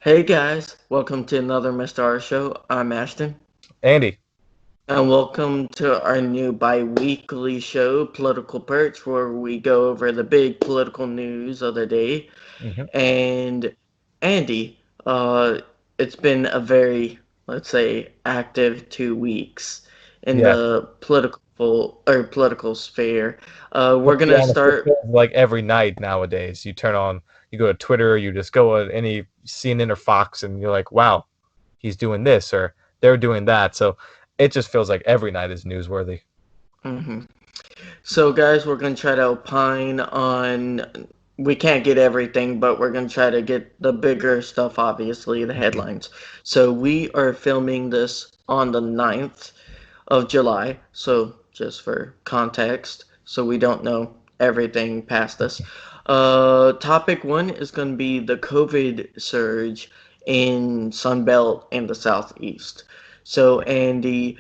Hey guys, welcome to another Mr. R Show. I'm Ashton, Andy. and welcome to our new bi-weekly show, Political Perch, where we go over the big political news of the day. Hmm. And Andy, it's been a very, let's say, active 2 weeks in Yeah. the political sphere. We're Let's be gonna honest, it start. feels like every night nowadays. You go to Twitter, you just go on any CNN or Fox, and you're like, wow, he's doing this or they're doing that. So it just feels like every night is newsworthy. Mhm. So, guys, we're going to try to opine on. We can't get everything, but we're going to try to get the bigger stuff, obviously, the Mhm. headlines. So, we are filming this on the 9th of July. So, just for context, so we don't know everything past this. Topic one is going to be the COVID surge in Sunbelt and the Southeast. So, Andy,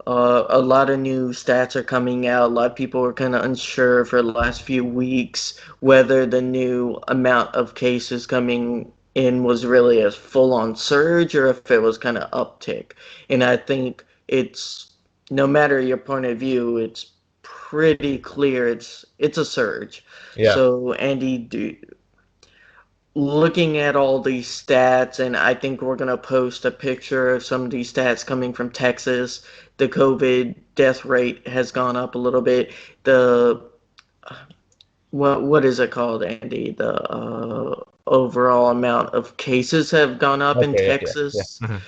a lot of new stats are coming out. A lot of people were kind of unsure for the last few weeks whether the new amount of cases coming in was really a full-on surge or if it was kind of uptick. And I think it's no matter your point of view, it's pretty clear it's a surge. Yeah. So Andy, looking at all these stats, and I think we're going to post a picture of some of these stats coming from Texas. The COVID death rate has gone up a little bit. The what is it called, Andy? The overall amount of cases have gone up in Okay. Yeah. Yeah. Texas. Yeah.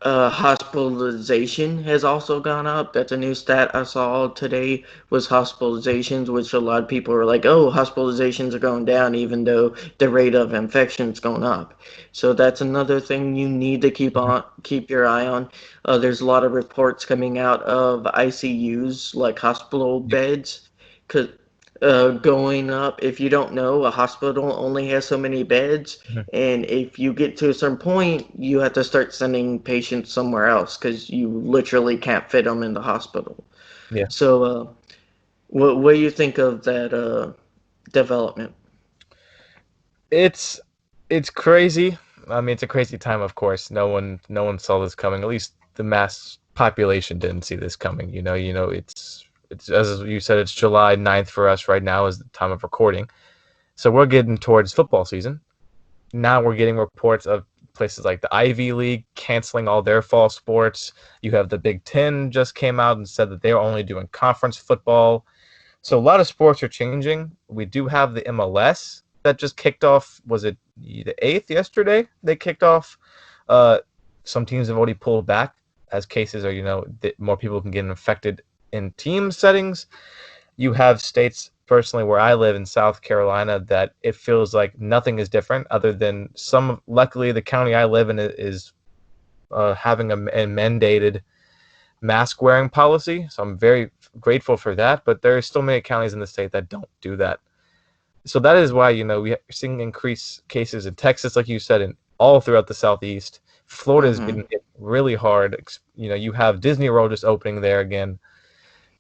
Uh, Hospitalization has also gone up. That's a new stat I saw today was hospitalizations, which a lot of people are like, oh, hospitalizations are going down even though the rate of infection's going up. So that's another thing you need to Mhm. keep your eye on. There's a lot of reports coming out of ICUs, like hospital Yeah. beds, 'cause going up. If you don't know, a hospital only has so many beds, Mhm. and if you get to a certain point, you have to start sending patients somewhere else because you literally can't fit them in the hospital. Yeah. So, what do you think of that development? It's it's crazy. I mean, it's a crazy time, of course. No one saw this coming. At least the mass population didn't see this coming. It's as you said, it's July 9th for us right now is the time of recording. So we're getting towards football season. Now we're getting reports of places like the Ivy League canceling all their fall sports. You have the Big Ten just came out and said that they're only doing conference football. So a lot of sports are changing. We do have the MLS that just kicked off. Was it the 8th yesterday? They kicked off. Uh, some teams have already pulled back as cases are, more people can get infected in team settings. You have states personally where I live in South Carolina that it feels like nothing is different other than some. Luckily, the county I live in is having a mandated mask wearing policy, so I'm very grateful for that. But there are still many counties in the state that don't do that. So that is why we're seeing increased cases in Texas, like you said, and all throughout the southeast. Florida is Mm-hmm. getting hit really hard. You have Disney World just opening there again.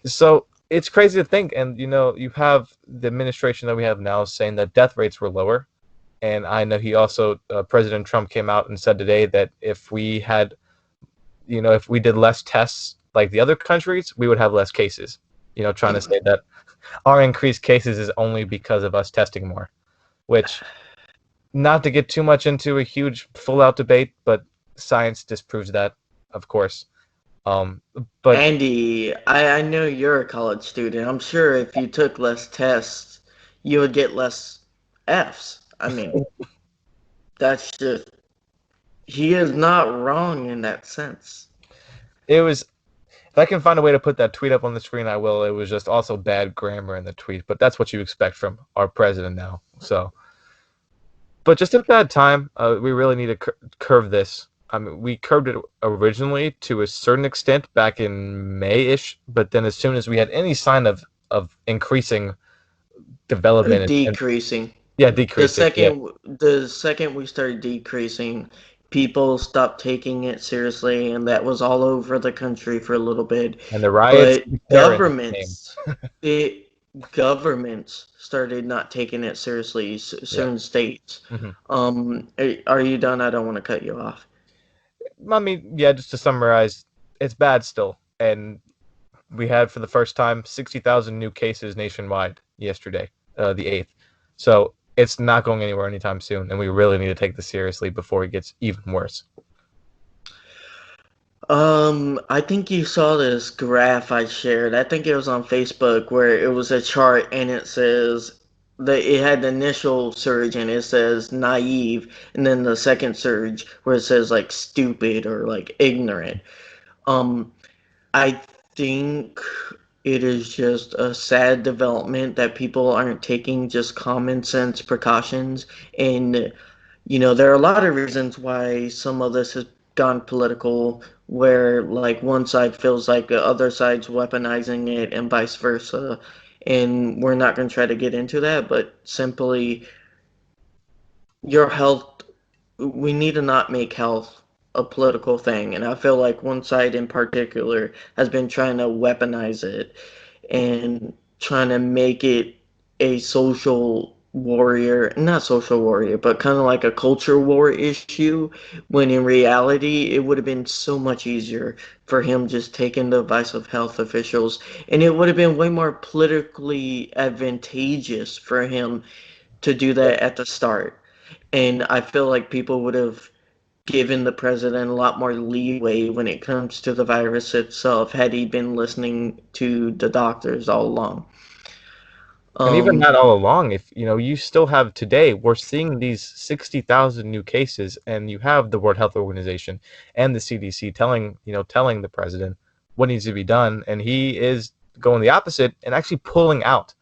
So it's crazy to think, and you have the administration that we have now saying that death rates were lower, and I know he also President Trump came out and said today that if we did less tests like the other countries, we would have less cases. Trying to say that our increased cases is only because of us testing more, which not to get too much into a huge full out debate, but science disproves that, of course. Um, but Andy, I know you're a college student. I'm sure if you took less tests, you would get less Fs. I mean, that's just he is not wrong in that sense. it was if I can find a way to put that tweet up on the screen, I will. It was just also bad grammar in the tweet, but that's what you expect from our president now. So, but just at that time, we really need to curve this. I mean, we curved it originally to a certain extent back in May-ish, but then as soon as we had any sign of increasing development and Decreasing. yeah, The decreasing, yeah, second the second we started decreasing, people stopped taking it seriously, and that was all over the country for a little bit. and the riots But and terror came. governments, it. governments started not taking it seriously, Yeah. certain states. hmm Are you done? I don't want to cut you off. I mean, yeah, just to summarize, it's bad still. And we had for the first time 60,000 new cases nationwide yesterday, the 8th. So it's not going anywhere anytime soon, and we really need to take this seriously before it gets even worse. I think you saw this graph I shared. I think it was on Facebook where it was a chart and it says that it had the initial surge and it says naive, and then the second surge where it says like stupid or like ignorant. Um, I think it is just a sad development that people aren't taking just common sense precautions. And, there are a lot of reasons why some of this has gone political, where like one side feels like the other side's weaponizing it and vice versa. And we're not going to try to get into that, but simply your health, we need to not make health a political thing. And I feel like one side in particular has been trying to weaponize it and trying to make it a social warrior, not social warrior, but kind of like a culture war issue, when in reality it would have been so much easier for him just taking the advice of health officials, and it would have been way more politically advantageous for him to do Yeah. that at the start. And I feel like people would have given the president a lot more leeway when it comes to the virus itself had he been listening to the doctors all along. And even Um, that all along, if you still have today, we're seeing these 60,000 new cases, and you have the World Health Organization and the CDC telling the president what needs to be done, and he is going the opposite and actually pulling out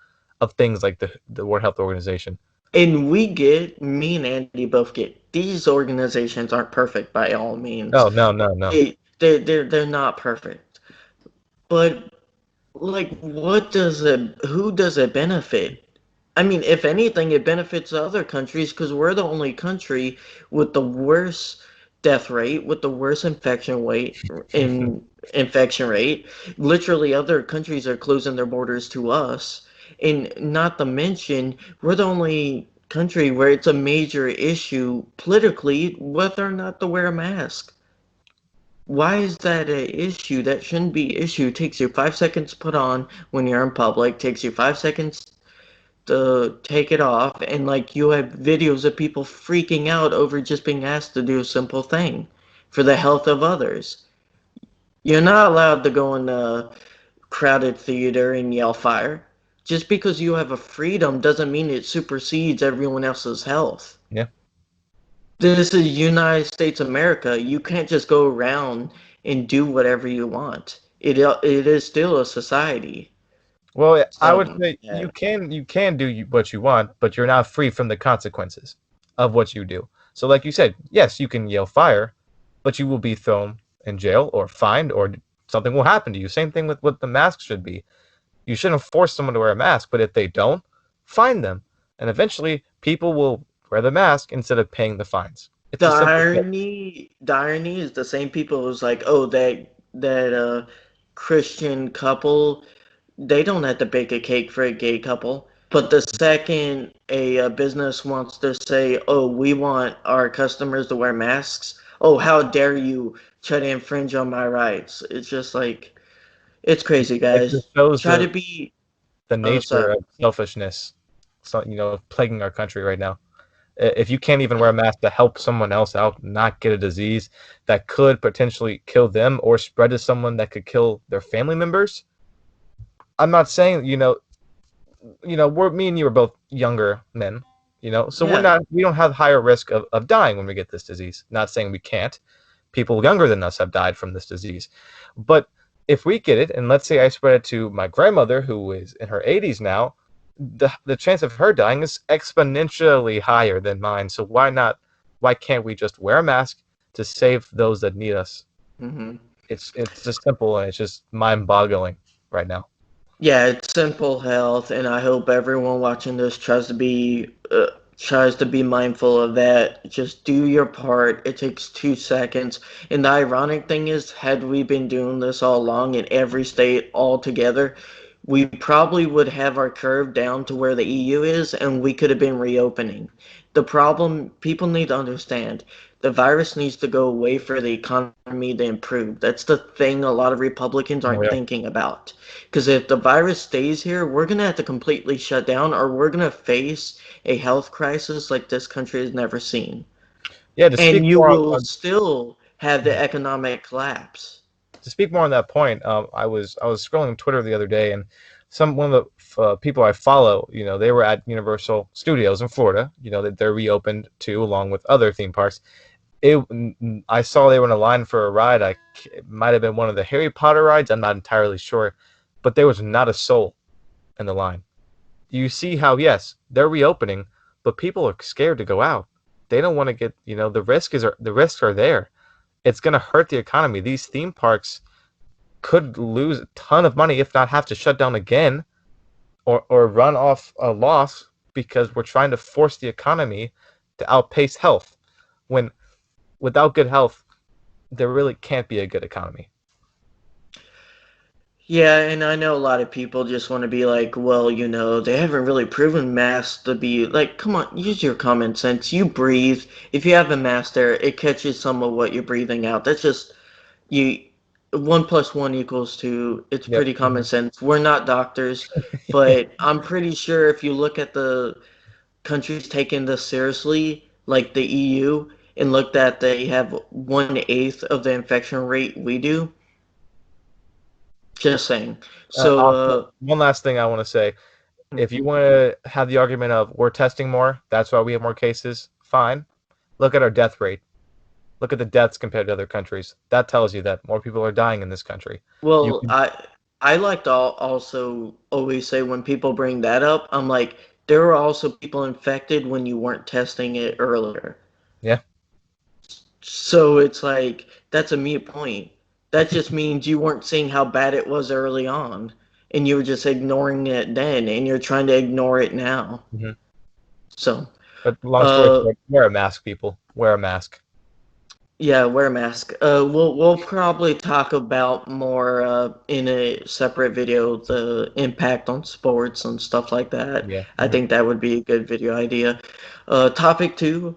of things like the World Health Organization. and me and Andy both get these organizations aren't perfect by all means. No, no, no, no. They're not perfect. But like, who does it benefit? I mean, if anything, it benefits other countries because we're the only country with the worst death rate, with the worst infection rate. Literally, other countries are closing their borders to us, and not to mention, we're the only country where it's a major issue politically whether or not to wear a mask. Why is that an issue? That shouldn't be an issue. It takes you 5 seconds to put on when you're in public. Takes you 5 seconds to take it off, and like you have videos of people freaking out over just being asked to do a simple thing for the health of others. You're not allowed to go in a crowded theater and yell fire. Just because you have a freedom doesn't mean it supersedes everyone else's health. Yeah. This is United States America. You can't just go around and do whatever you want. It is still a society. Well, I would So say yeah. you can do what you want, but you're not free from the consequences of what you do. So, like you said, yes, you can yell fire, but you will be thrown in jail or fined, or something will happen to you. Same thing with what the mask should be. You shouldn't force someone to wear a mask, but if they don't, fine them, and eventually people will wear the mask instead of paying the fines. It's The as simple as that. irony is the same people who's like, oh, that Christian couple, they don't have to bake a cake for a gay couple. But the second a business wants to say, oh, we want our customers to wear masks, oh, how dare you try to infringe on my rights? It's just like, it's crazy, It just guys. shows Try the to be, the oh, nature sorry. of selfishness, so, plaguing our country right now. If you can't even wear a mask to help someone else out not get a disease that could potentially kill them or spread to someone that could kill their family members, I'm not saying we're me and you are both younger men, so Yeah. we don't have higher risk of dying when we get this disease. Not saying we can't. People younger than us have died from this disease, but if we get it, and let's say I spread it to my grandmother who is in her 80s now, the chance of her dying is exponentially higher than mine. So why not? Why can't we just wear a mask to save those that need us? Hmm. It's just simple, and it's just mind-boggling right now. Yeah, it's simple health, and I hope everyone watching this tries to be mindful of that. Just do your part. It takes 2 seconds. And the ironic thing is, had we been doing this all along in every state all together, we probably would have our curve down to where the EU is, and we could have been reopening. The problem people need to understand, the virus needs to go away for the economy to improve. That's the thing a lot of Republicans aren't Oh, yeah. thinking about. Because if the virus stays here, we're going to have to completely shut down, or we're going to face a health crisis like this country has never seen. Yeah, to speak And you more will on, still have the economic collapse. that point, I was scrolling Twitter the other day, and one of the people I follow, they were at Universal Studios in Florida. That they're reopened too, along with other theme parks. I saw they were in a line for a ride. It might have been one of the Harry Potter rides. I'm not entirely sure, but there was not a soul in the line. You see how, yes, they're reopening, but people are scared to go out. They don't want to get, the risks are there. It's going to hurt the economy. These theme parks could lose a ton of money, if not have to shut down again, or run off a loss, because we're trying to force the economy to outpace health. When without good health, there really can't be a good economy. Yeah, and I know a lot of people just want to be like, well, they haven't really proven masks to be like, come on, use your common sense. You breathe. If you have a mask there, it catches some of what you're breathing out. That's just you. One plus one equals two. It's Yep. pretty common sense. We're not doctors, but I'm pretty sure if you look at the countries taking this seriously, like the EU, and looked at they have 1/8 of the infection rate we do. Just saying. So, Also, one last thing I want to say: if you want to have the argument of we're testing more, that's why we have more cases, fine. Look at our death rate. Look at the deaths compared to other countries. That tells you that more people are dying in this country. You well, can, I like to also always say when people bring that up, I'm like, there were also people infected when you weren't testing it earlier. yeah. So it's like that's a mute point. That just means you weren't seeing how bad it was early on, and you were just ignoring it then, and you're trying to ignore it now. hmm So, But long story uh, short, wear a mask, people. Wear a mask. yeah, wear a mask. We'll probably talk about more in a separate video the impact on sports and stuff like that. Yeah. I think that would be a good video idea. Topic two,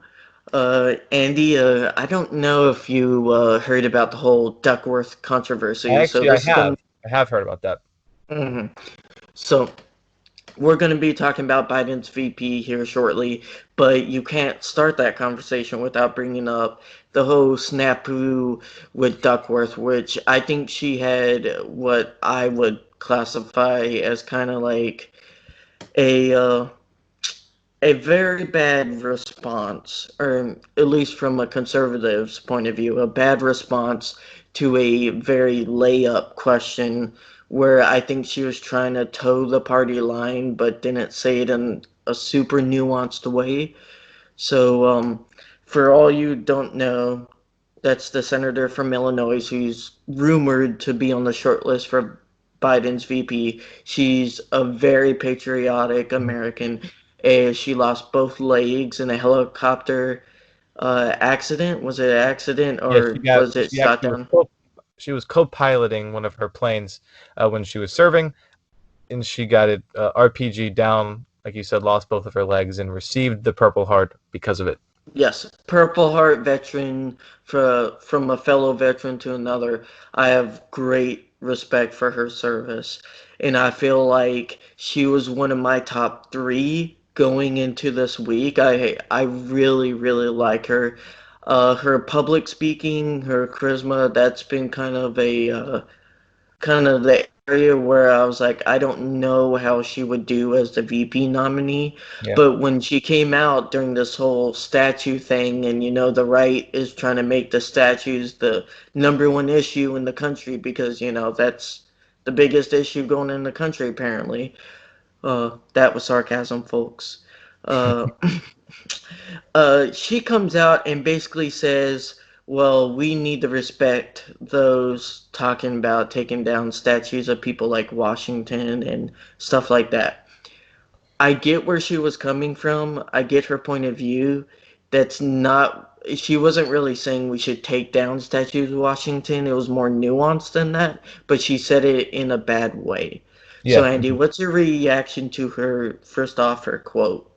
Andy. I don't know if you heard about the whole Duckworth controversy. So I this is have. gonna. I have heard about that. Mhm. So we're going to be talking about Biden's VP here shortly, but you can't start that conversation without bringing up the whole snafu with Duckworth, which I think she had what I would classify as kind of like a uh, a very bad response, or at least from a conservative's point of view, a bad response to a very layup question where I think she was trying to toe the party line but didn't say it in a super nuanced way. So, for all you don't know, that's the senator from Illinois who's rumored to be on the short list for Biden's VP. She's a very patriotic Mhm. American. She lost both legs in a helicopter accident. Was it an accident Yeah, or was it she shot actually down? she was co-piloting one of her planes when she was serving, and she got it RPG down, like you said, lost both of her legs, and received the Purple Heart because of it. Yes, Purple Heart veteran from a fellow veteran to another. I have great respect for her service, and I feel like she was one of my top three going into this week. I really really like her. Her public speaking, her charisma. That's been kind of the area where I was like, I don't know how she would do as the VP nominee. Yeah, But when she came out during this whole statue thing, and the right is trying to make the statues the number one issue in the country because, that's the biggest issue going in the country, apparently. That was sarcasm, folks. Uh, she comes out and basically says, well, we need to respect those talking about taking down statues of people like Washington and stuff like that. I get where she was coming from. I get her point of view. That's not, she wasn't really saying we should take down statues of Washington. It was more nuanced than that, but she said it in a bad way. So, Yeah. Andy, what's your reaction to her, first off, her quote?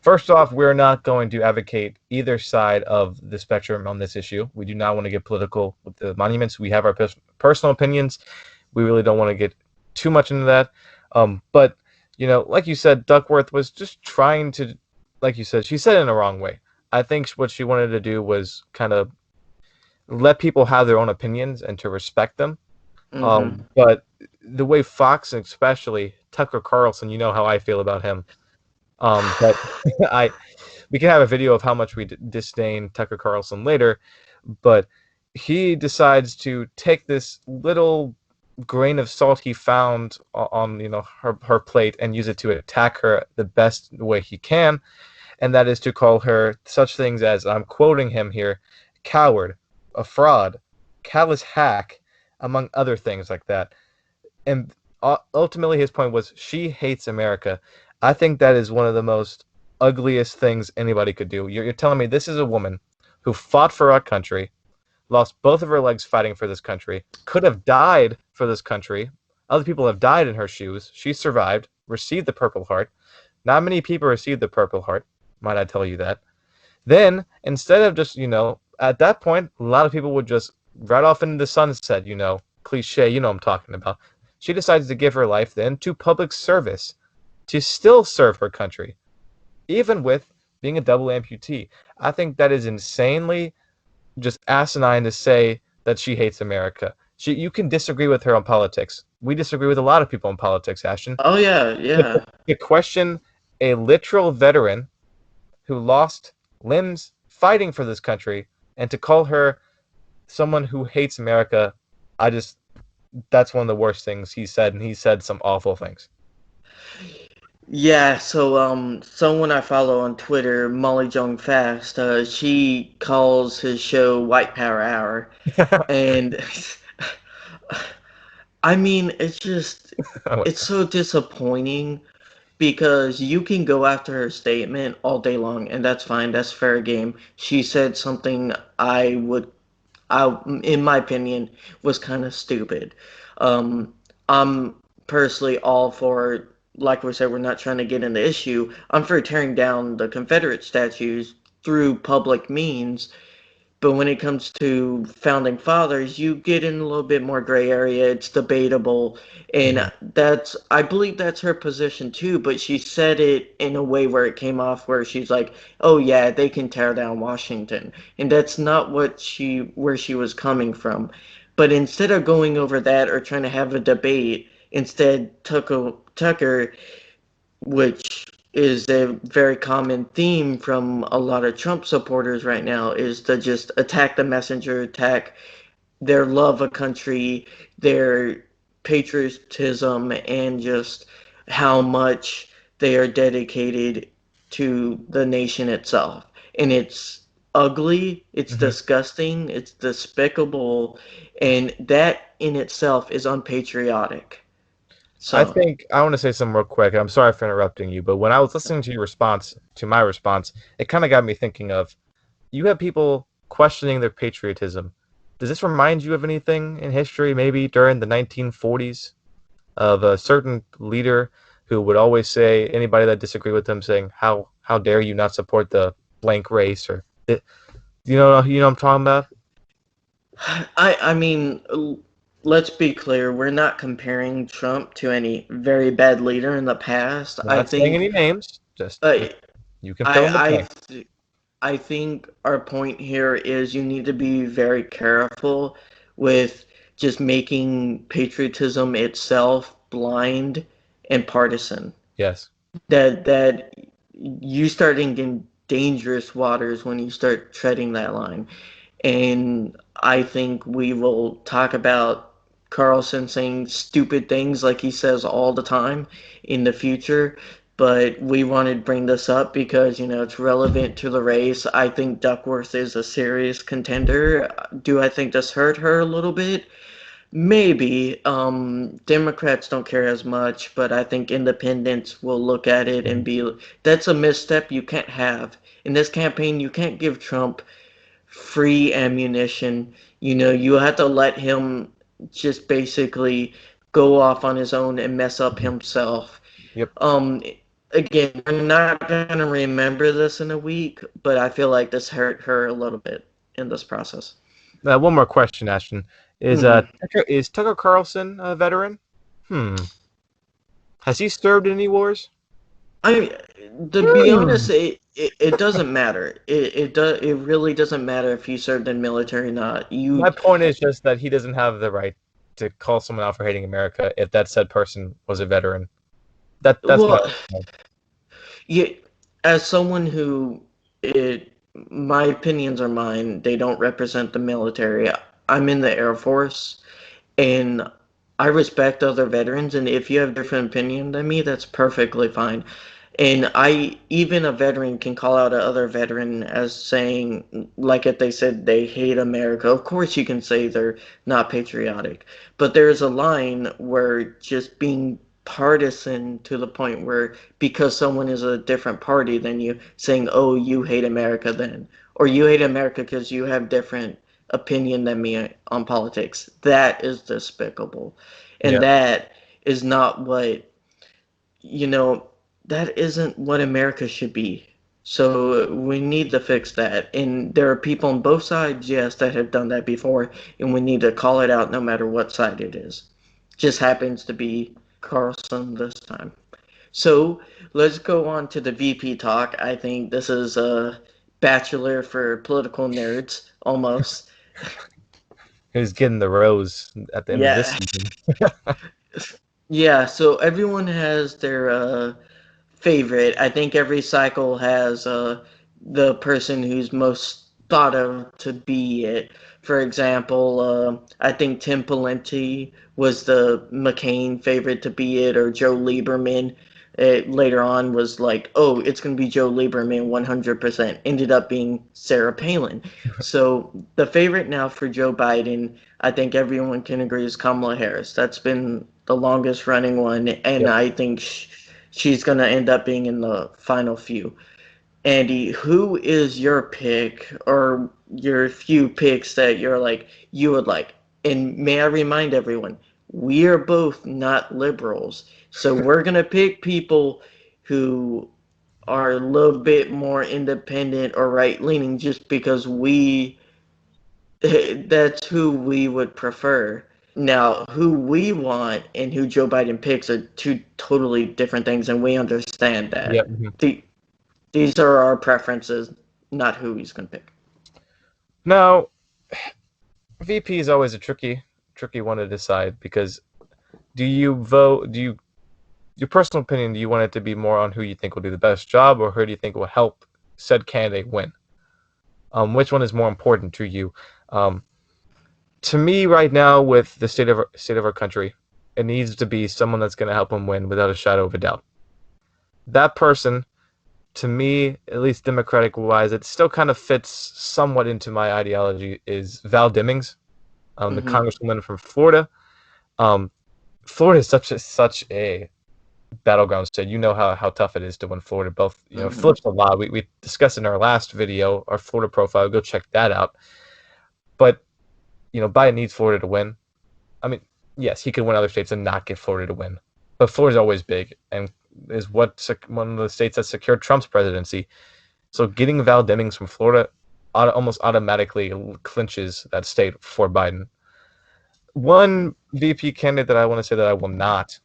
First off, we're not going to advocate either side of the spectrum on this issue. We do not want to get political with the monuments. We have our personal opinions. We really don't want to get too much into that. But, like you said, Duckworth was just trying to, like you said, she said it in a wrong way. I think what she wanted to do was kind of let people have their own opinions and to respect them. Mm-hmm. But the way Fox, especially Tucker Carlson, you know how I feel about him. But I we can have a video of how much we disdain Tucker Carlson later, but he decides to take this little grain of salt he found on her plate and use it to attack her the best way he can, and that is to call her such things as, I'm quoting him here, coward, a fraud, callous hack, among other things like that. And ultimately his point was she hates America. I think that is one of the most ugliest things anybody could do. You're telling me this is a woman who fought for our country, lost both of her legs fighting for this country, could have died for this country. Other people have died in her shoes. She survived, received the Purple Heart. Not many people received the Purple Heart, might I tell you that. Then, instead of just, at that point, a lot of people would just right off into the sunset, cliche, you know what I'm talking about. She decides to give her life then to public service, to still serve her country, even with being a double amputee. I think that is insanely just asinine to say that she hates America. You can disagree with her on politics. We disagree with a lot of people on politics, Ashton. Oh yeah, yeah. To question a literal veteran who lost limbs fighting for this country and to call her someone who hates America, I just that's one of the worst things he said, and he said some awful things. Yeah, so someone I follow on Twitter, Molly Jong Fast, she calls his show White Power Hour, and I mean, it's so disappointing because you can go after her statement all day long, and that's fine, that's fair game. She said something in my opinion, was kind of stupid. Um, I'm personally all for, like we said, we're not trying to get in the issue. I'm for tearing down the Confederate statues through public means, but when it comes to founding fathers, you get in a little bit more gray area. It's debatable, Mhm. and I believe that's her position too. But she said it in a way where it came off where she's like, "Oh yeah, they can tear down Washington," and that's not where she was coming from. But instead of going over that or trying to have a debate, instead Tucker, which is a very common theme from a lot of Trump supporters right now, is to just attack the messenger, attack their love of country, their patriotism, and just how much they are dedicated to the nation itself. And it's ugly, it's Mhm. disgusting, it's despicable, and that in itself is unpatriotic. I So, think I want to say something real quick. I'm sorry for interrupting you, but when I was listening to your response to my response, it kind of got me thinking of you have people questioning their patriotism. Does this remind you of anything in history, maybe during the 1940s, of a certain leader who would always say anybody that disagreed with him, saying how dare you not support the blank race or you know what I'm talking about? I mean, let's be clear. We're not comparing Trump to any very bad leader in the past. I Not saying think, any names, just I, you can fill in the I, blank. I think our point here is you need to be very careful with just making patriotism itself blind and partisan. Yes. That you start in dangerous waters when you start treading that line. And I think we will talk about Carlson saying stupid things like he says all the time in the future. But we wanted to bring this up because, it's relevant to the race. I think Duckworth is a serious contender. Do I think this hurt her a little bit? Maybe. Democrats don't care as much, but I think independents will look at it and Mhm. be, that's a misstep you can't have. In this campaign, you can't give Trump free ammunition. You have to let him just basically go off on his own and mess up Mhm. himself. Yep. Um, Again, we're not gonna remember this in a week, but I feel like this hurt her a little bit in this process. One more question, Ashton. Hmm. Is Tucker Carlson a veteran? Hmm. Has he served in any wars? I To be Hmm. honest, it doesn't matter. It really doesn't matter if you served in military or not. My point is just that he doesn't have the right to call someone out for hating America if that said person was a veteran. That's my Well, only point. yeah, as someone who it my opinions are mine, they don't represent the military. I'm in the Air Force and I respect other veterans, and if you have different opinion than me, that's perfectly fine. And I even a veteran can call out another veteran as saying, like if they said they hate America, of course you can say they're not patriotic. But there's a line where just being partisan to the point where because someone is a different party than you, saying, "Oh, you hate America then," or "You hate America because you have different opinion than me on politics." That is despicable, and Yeah. that is not what you know, that isn't what America should be. So we need to fix that. And there are people on both sides, yes, that have done that before, and we need to call it out no matter what side it is. Just happens to be Carlson this time. So let's go on to the VP talk. I think this is a bachelor for political nerds, almost. Who's getting the rose at the end of this Yeah. season? Yeah, so everyone has their favorite. I think every cycle has the person who's most thought of to be it. For example, I think Tim Pawlenty was the McCain favorite to be it, or Joe Lieberman. It later on was like, oh, it's going to be Joe Lieberman 100%. Ended up being Sarah Palin. So the favorite now for Joe Biden, I think everyone can agree, is Kamala Harris. That's been the longest running one, and Yep. I think she's going to end up being in the final few. Andy, who is your pick or your few picks that you're like, you would like? And may I remind everyone, we are both not liberals. So we're going to pick people who are a little bit more independent or right leaning just because that's who we would prefer. Now, who we want and who Joe Biden picks are two totally different things, and we understand Yep. that. Mhm. These are our preferences, not who he's going to pick. Now, VP is always a tricky one to decide because do you vote? Do you your personal opinion? Do you want it to be more on who you think will do the best job, or who do you think will help said candidate win? Which one is more important to you? Um, to me, right now, with the state of our country, it needs to be someone that's going to help them win without a shadow of a doubt. That person, to me, at least Democratic wise, it still kind of fits somewhat into my ideology. Is Val Demings, the Mm-hmm. Congresswoman from Florida? Um, Florida is such a battleground state. You know how tough it is to win Florida. Both Mm-hmm. flips a lot. We discussed in our last video our Florida profile. Go check that out. But Biden needs Florida to win. I mean, yes, he could win other states and not get Florida to win, but Florida's always big and is one of the states that secured Trump's presidency. So getting Val Demings from Florida almost automatically clinches that state for Biden. One VP candidate that I want to say that I will not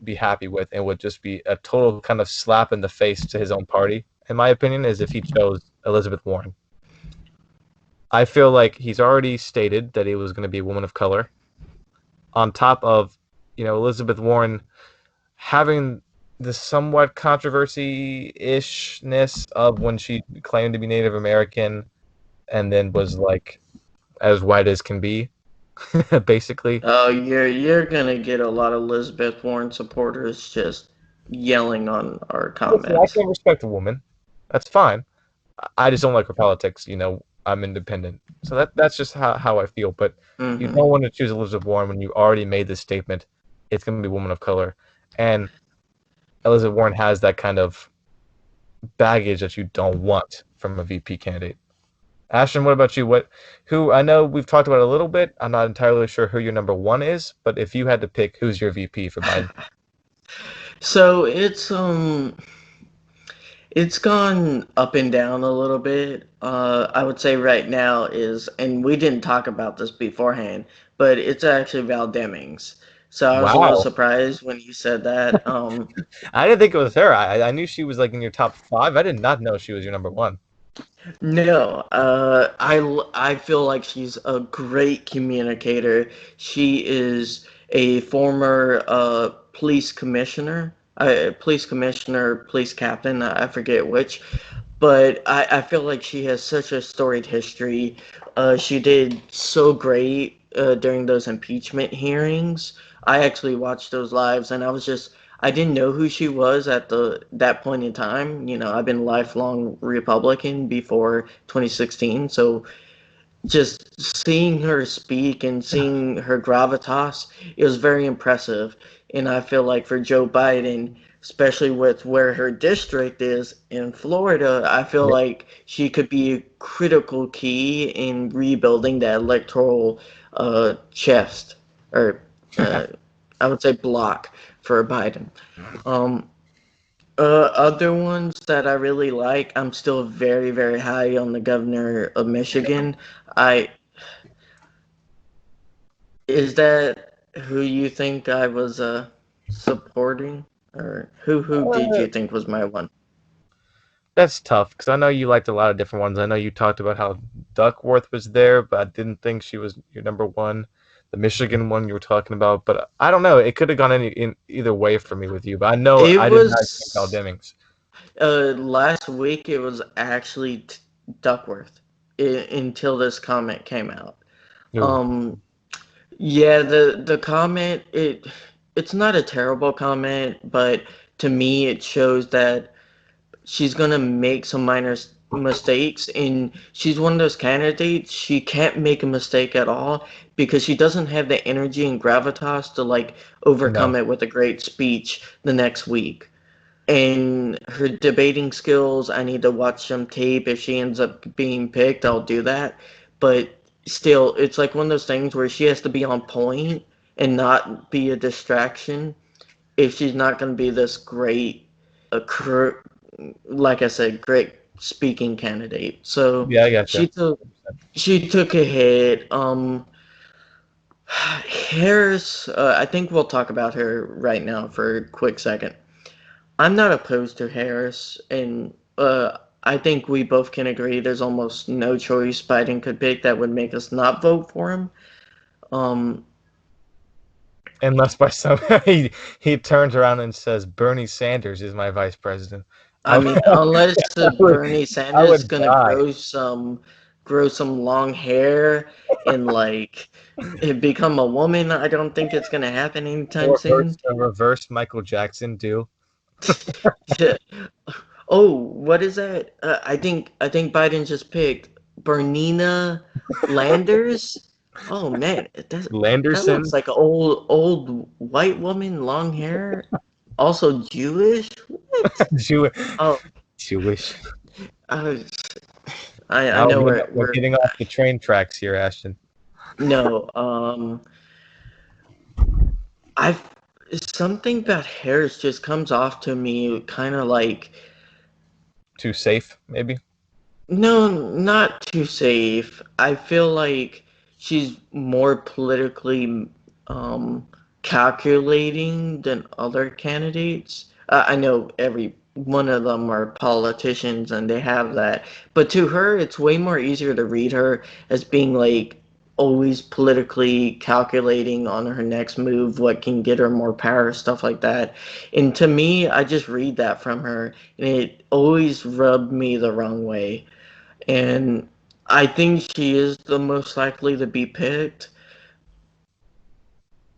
be happy with and would just be a total kind of slap in the face to his own party, in my opinion, is if he chose Elizabeth Warren. I feel like he's already stated that he was going to be a woman of color. On top of, Elizabeth Warren having the somewhat controversy ishness of when she claimed to be Native American and then was like as white as can be, basically. Oh, you're gonna get a lot of Elizabeth Warren supporters just yelling on our Listen, I comments. can respect a woman. That's fine. I just don't like her politics. I'm independent. So that's just how I feel. But you Mm-hmm. don't want to choose Elizabeth Warren when you already made this statement. It's going to be a woman of color. And Elizabeth Warren has that kind of baggage that you don't want from a VP candidate. Ashton, what about you? Who I know we've talked about it a little bit. I'm not entirely sure who your number one is, but if you had to pick, who's your VP for Biden? So it's gone up and down a little bit. I would say right now is, and we didn't talk about this beforehand, but it's actually Val Demings. So I was a little Wow, surprised when you said that. I didn't think it was her. I knew she was like in your top five. I did not know she was your number one. No, I feel like she's a great communicator. She is a former police commissioner, police captain. I forget which, but I feel like she has such a storied history. She did so great during those impeachment hearings. I actually watched those lives, and I didn't know who she was at the that point in time. You know, I've been lifelong Republican before 2016, so just seeing her speak and seeing her gravitas, it was very impressive. And I feel like for Joe Biden, especially with where her district is in Florida, I feel Yeah. like she could be a critical key in rebuilding that electoral chest, or uh, I would say block for Biden. Um, Other ones that I really like, I'm still very, very high on the governor of Michigan. I Is that who you think I was supporting, or who did you think was my one? That's tough because I know you liked a lot of different ones. I know you talked about how Duckworth was there, but I didn't think she was your number one. The Michigan one you were talking about, but I don't know. It could have gone in either way for me with you. But I know It I did not think Val was Demings. last week. It was actually Duckworth until this comment came out. Ooh, Um, yeah, the comment, it's not a terrible comment, but to me it shows that she's gonna make some minor mistakes, and she's one of those candidates, she can't make a mistake at all because she doesn't have the energy and gravitas to like overcome no. it with a great speech the next week. And her debating skills, I need to watch some tape. If she ends up being picked, I'll do that. But still, it's like one of those things where she has to be on point and not be a distraction if she's not going to be this great, a like I said, great speaking candidate. So Yeah, I gotcha. she took she took a hit. Harris, I think we'll talk about her right now for a quick second. I'm not opposed to Harris, and I think we both can agree there's almost no choice Biden could pick that would make us not vote for him. Um, Unless by some he turns around and says Bernie Sanders is my vice president. I I, mean, unless I would Bernie I Sanders is would gonna die. grow some long hair and like it become a woman, I don't think it's gonna happen anytime soon. A reverse Michael Jackson do. Oh, what is that? I think Biden just picked Bernina Landers. Oh man, that looks Landerson, like an old white woman, long hair, also Jewish. What? Jew, Oh, Jewish. uh, I Now know we're we're getting off the train tracks here, Ashton. no. I Something about Harris just comes off to me kind of like Too safe, maybe. no, not too safe. I feel like she's more politically um, calculating than other candidates. I know every one of them are politicians and they have that, but to her, it's way more easier to read her as being like always politically calculating on her next move, what can get her more power, stuff like that. And to me, I just read that from her, and it always rubbed me the wrong way, and I think she is the most likely to be picked.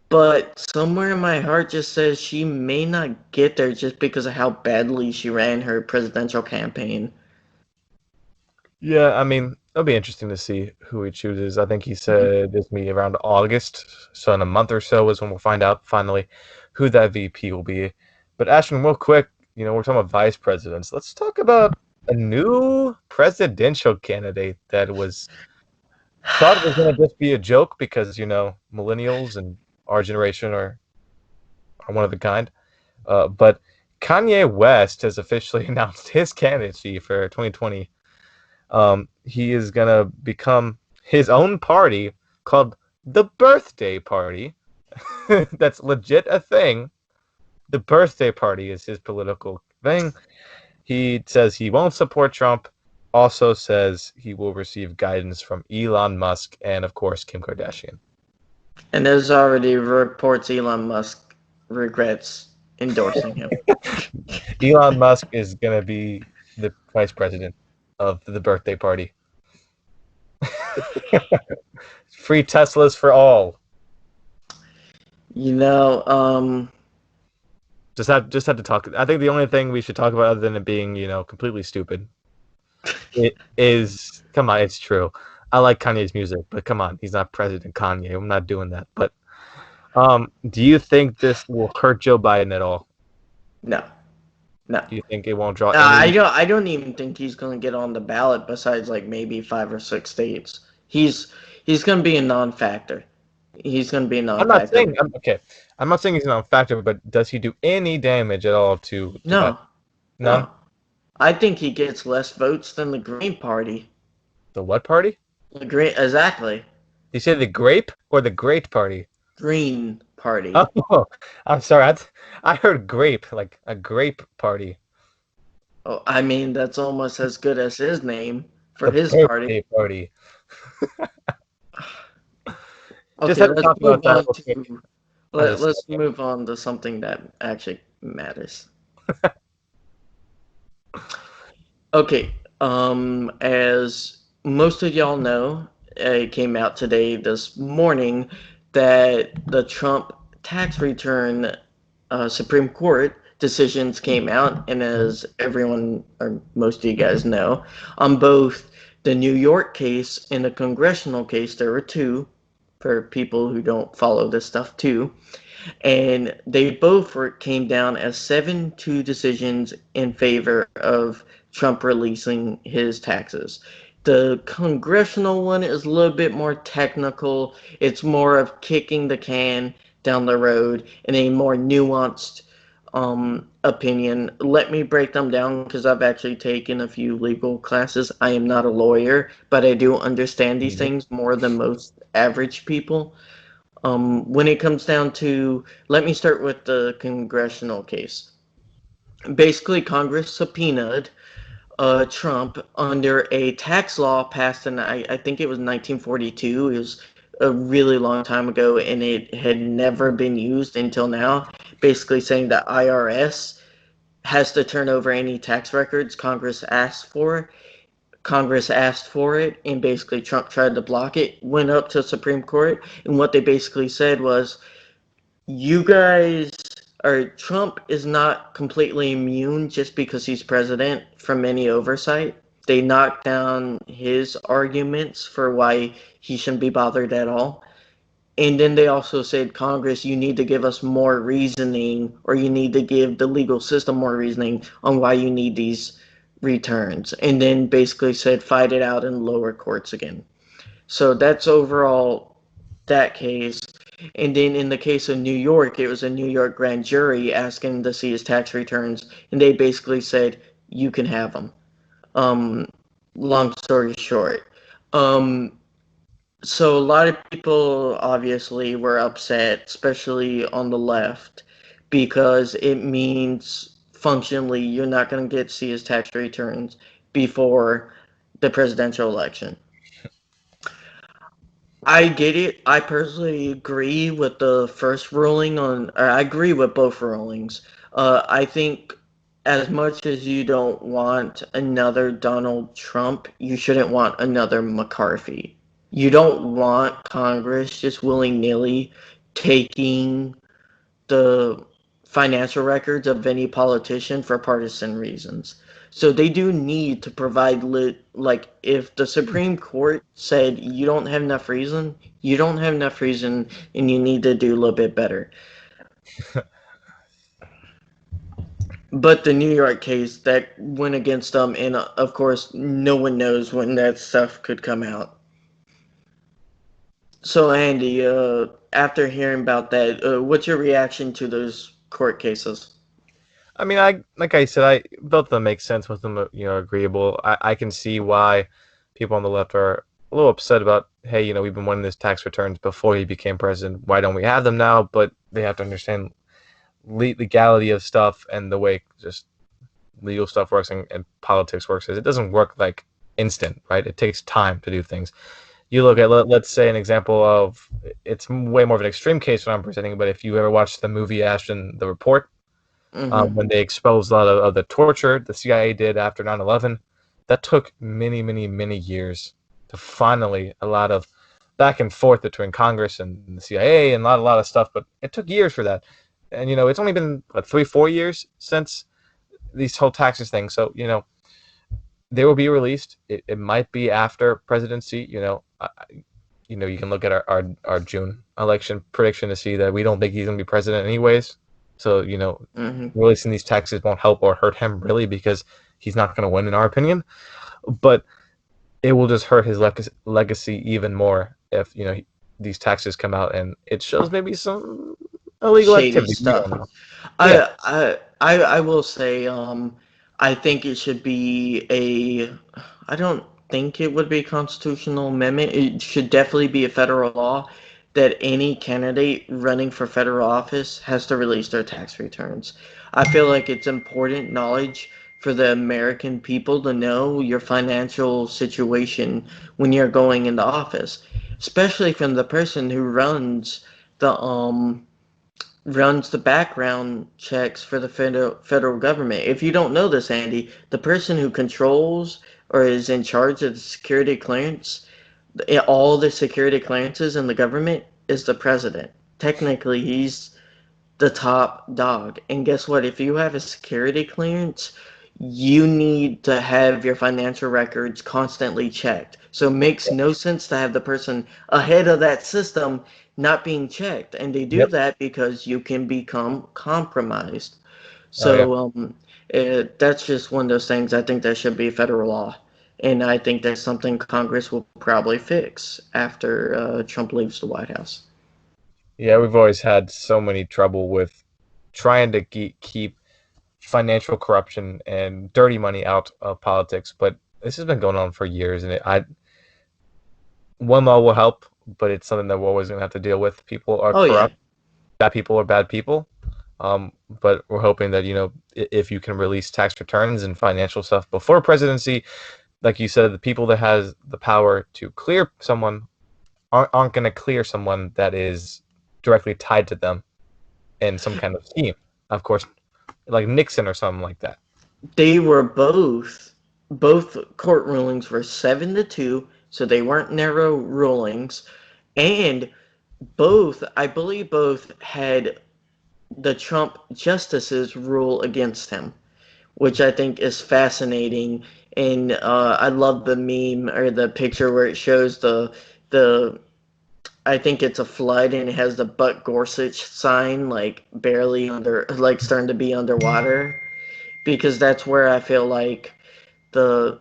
But somewhere in my heart just says she may not get there just because of how badly she ran her presidential campaign. Yeah, I mean, it'll be interesting to see who he chooses. I think he said it's me around August, so in a month or so is when we'll find out finally who that VP will be. But Ashton, real quick, we're talking about vice presidents. Let's talk about a new presidential candidate that was thought was going to just be a joke because millennials and our generation are one of the kind. But Kanye West has officially announced his candidacy for 2020. He is going to become his own party called the Birthday Party. That's legit a thing. The Birthday Party is his political thing. He says he won't support Trump. Also says he will receive guidance from Elon Musk and, of course, Kim Kardashian. And there's already reports Elon Musk regrets endorsing him. Elon Musk is going to be the vice president of the birthday party. Free Teslas for all. You know, Just had to talk. I think the only thing we should talk about, other than it being completely stupid, it is, come on, it's true. I like Kanye's music, but come on, he's not President Kanye. I'm not doing that. But do you think this will hurt Joe Biden at all? no, no. Do you think it won't draw I any? don't. I don't even think he's going to get on the ballot. Besides, like maybe 5 or 6 states, he's going to be a non-factor. He's going to be a I'm not non-factor. saying okay. I'm not saying he's not a factor, but does he do any damage at all to Biden? No, None. no. I think he gets less votes than the Green Party. The what party? The Green, exactly. You say the grape or the great party? Green Party. Oh, I'm sorry. I heard grape, like a grape party. Oh, I mean that's almost as good as his name for The his party. birthday party. Just Okay, had to let's talk move about that on real quick. to On this. let's move on to something that actually matters. Okay, as most of y'all know, it came out today this morning that the Trump tax return Supreme Court decisions came out, and as everyone or most of you guys know, on both the New York case and the congressional case, there were two for people who don't follow this stuff too, and they both came down as 7-2 decisions in favor of Trump releasing his taxes. The congressional one is a little bit more technical. It's more of kicking the can down the road in a more nuanced opinion. Let me break them down because I've actually taken a few legal classes. I am not a lawyer, but I do understand these things more than most average people. When it comes down to, let me start with the congressional case. Basically, Congress subpoenaed Trump under a tax law passed in, I think it was 1942. It was a really long time ago, and it had never been used until now. Basically, saying that IRS has to turn over any tax records Congress asked for. Congress asked for it, and basically Trump tried to block it. Went up to Supreme Court, and what they basically said was, you guys, or Trump is not completely immune just because he's president from any oversight. They knocked down his arguments for why he shouldn't be bothered at all. And then they also said, Congress, you need to give us more reasoning, or you need to give the legal system more reasoning on why you need these returns. And then basically said, fight it out in lower courts again. So that's overall that case. And then in the case of New York, it was a New York grand jury asking to see his tax returns, and they basically said, you can have them. Long story short. So a lot of people obviously were upset, especially on the left, because it means functionally you're not going to get to see his tax returns before the presidential election. I get it. I personally agree with the first ruling on. I agree with both rulings. I think as much as you don't want another Donald Trump, you shouldn't want another McCarthy. You don't want Congress just willy-nilly taking the financial records of any politician for partisan reasons. So they do need to provide like if the Supreme Court said you don't have enough reason, you don't have enough reason and you need to do a little bit better. But the New York case that went against them, and of course, no one knows when that stuff could come out. So, Andy, after hearing about that, what's your reaction to those court cases? I mean, I like I said, I both of them make sense. Both of them, agreeable. I can see why people on the left are a little upset about, hey, we've been wanting these tax returns before he became president. Why don't we have them now? But they have to understand legality of stuff and the way just legal stuff works and politics works is it doesn't work like instant, right? It takes time to do things. You look at let's say an example of it's way more of an extreme case what I'm presenting, but if you ever watched the movie Ashton the Report, Mm-hmm. when they exposed a lot of the torture the CIA did after 9/11, that took many, many, many years to finally a lot of back and forth between Congress and the CIA and a lot of stuff, but it took years for that. And it's only been what 3, 4 years since these whole taxes thing. So they will be released. It might be after presidency. You can look at our June election prediction to see that we don't think he's going to be president anyways. So Mm-hmm. releasing these taxes won't help or hurt him really because he's not going to win in our opinion. But it will just hurt his legacy even more if these taxes come out and it shows maybe some illegal Shady activity. We stuff. don't know. Yeah. I will say, I think it should be a. I don't think it would be a constitutional amendment. It should definitely be a federal law that any candidate running for federal office has to release their tax returns. I feel like it's important knowledge for the American people to know your financial situation when you're going into office, especially from the person who the background checks for the federal government. If you don't know this, Andy, the person who controls or is in charge of the security clearance, all the security clearances in the government is the president. Technically, he's the top dog. And guess what? If you have a security clearance, you need to have your financial records constantly checked. So it makes no sense to have the person ahead of that system not being checked. And they do Yep. that because you can become compromised. Oh yeah. So that's just one of those things. I think that should be federal law. And I think that's something Congress will probably fix after Trump leaves the White House. Yeah, we've always had so many trouble with trying to keep financial corruption and dirty money out of politics, but this has been going on for years, and one law will help, but it's something that we're always going to have to deal with. People are Oh, yeah. corrupt, bad people are bad people, but we're hoping that if you can release tax returns and financial stuff before presidency, like you said, the people that has the power to clear someone aren't going to clear someone that is directly tied to them in some kind of scheme. Of course, like Nixon or something like that. They were both court rulings were 7-2, so they weren't narrow rulings, and both I believe both had the Trump justices rule against him, which I think is fascinating. And I love the meme or the picture where it shows the I think it's a flood and it has the Butt Gorsuch sign like barely under like starting to be underwater, because that's where I feel like the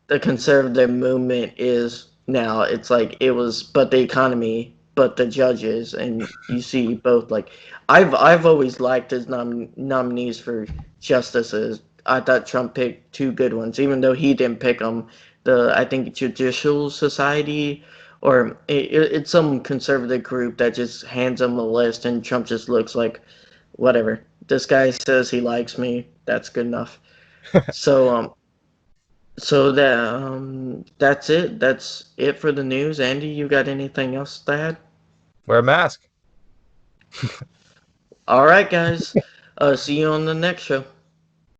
the conservative movement is now. It's like it was, but the economy, but the judges, and you see both. Like I've always liked his nominees for justices. I thought Trump picked two good ones, even though he didn't pick them. The I think Judicial Society, or it's some conservative group that just hands him a list, and Trump just looks like whatever. This guy says he likes me. That's good enough. So that's it. That's it for the news. Andy, you got anything else to add? Wear a mask. All right, guys. See you on the next show.